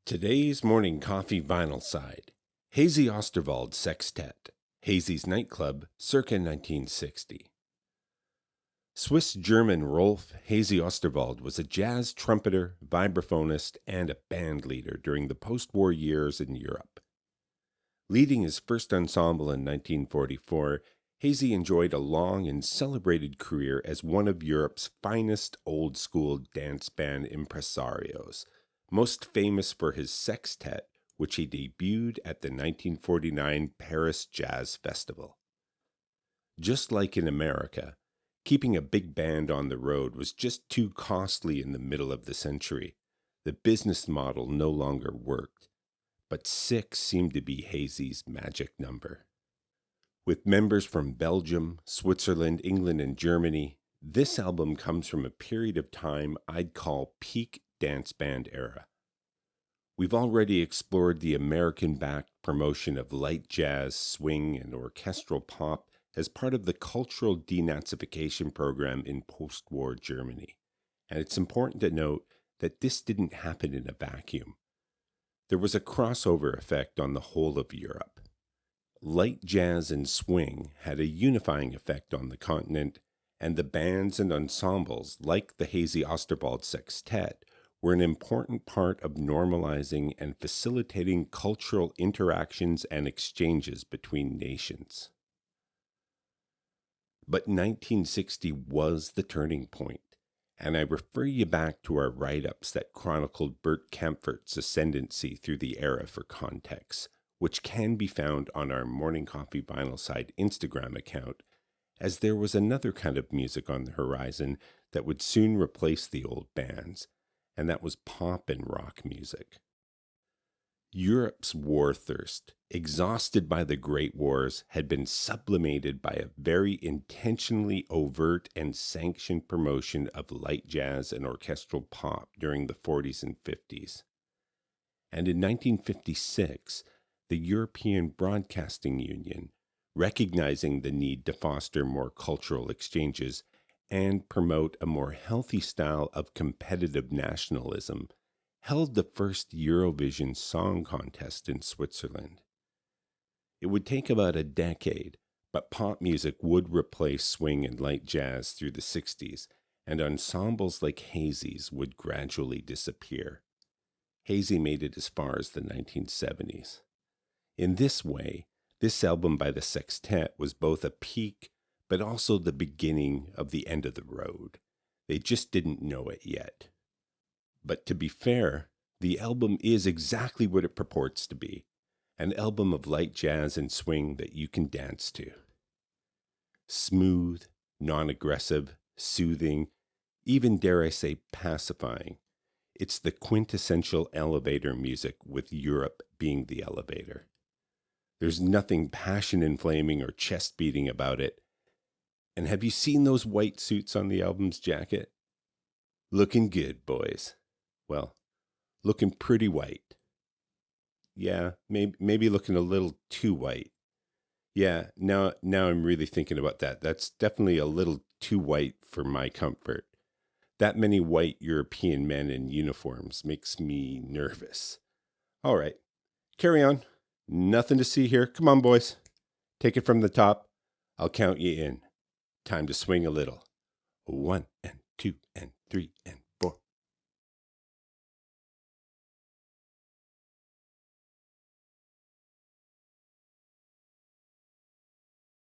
Today's morning coffee vinyl side, Hazy Osterwald Sextet, Hazy's Nightclub, circa 1960. Swiss-German Rolf Hazy Osterwald was a jazz trumpeter, vibraphonist, and a band leader during the post-war years in Europe. Leading his first ensemble in 1944, Hazy enjoyed a long and celebrated career as one of Europe's finest old-school dance band impresarios, most famous for his sextet, which he debuted at the 1949 Paris Jazz Festival. Just like in America, keeping a big band on the road was just too costly in the middle of the century. The business model no longer worked, but 6 seemed to be Hazy's magic number. With members from Belgium, Switzerland, England, and Germany, this album comes from a period of time I'd call peak dance band era. We've already explored the American-backed promotion of light jazz, swing, and orchestral pop as part of the cultural denazification program in post-war Germany. And it's important to note that this didn't happen in a vacuum. There was a crossover effect on the whole of Europe. Light jazz and swing had a unifying effect on the continent, and the bands and ensembles, like the Hazy Osterwald Sextet, were an important part of normalizing and facilitating cultural interactions and exchanges between nations. But 1960 was the turning point, and I refer you back to our write-ups that chronicled Bert Kaempfert's ascendancy through the era for context, which can be found on our Morning Coffee Vinyl Side Instagram account, as there was another kind of music on the horizon that would soon replace the old bands, and that was pop and rock music. Europe's war thirst, exhausted by the Great Wars, had been sublimated by a very intentionally overt and sanctioned promotion of light jazz and orchestral pop during the 40s and 50s. And in 1956, the European Broadcasting Union, recognizing the need to foster more cultural exchanges and promote a more healthy style of competitive nationalism, held the first Eurovision Song Contest in Switzerland. It would take about a decade, but pop music would replace swing and light jazz through the 60s, and ensembles like Hazy's would gradually disappear. Hazy made it as far as the 1970s. In this way, this album by the Sextet was both a peak, but also the beginning of the end of the road. They just didn't know it yet. But to be fair, the album is exactly what it purports to be, an album of light jazz and swing that you can dance to. Smooth, non-aggressive, soothing, even dare I say pacifying. It's the quintessential elevator music, with Europe being the elevator. There's nothing passion-inflaming or chest-beating about it. And have you seen those white suits on the album's jacket? Looking good, boys. Well, looking pretty white. Yeah, maybe looking a little too white. Yeah, now I'm really thinking about that. That's definitely a little too white for my comfort. That many white European men in uniforms makes me nervous. All right, carry on. Nothing to see here. Come on, boys. Take it from the top. I'll count you in. Time to swing a little. 1 and 2 and 3 and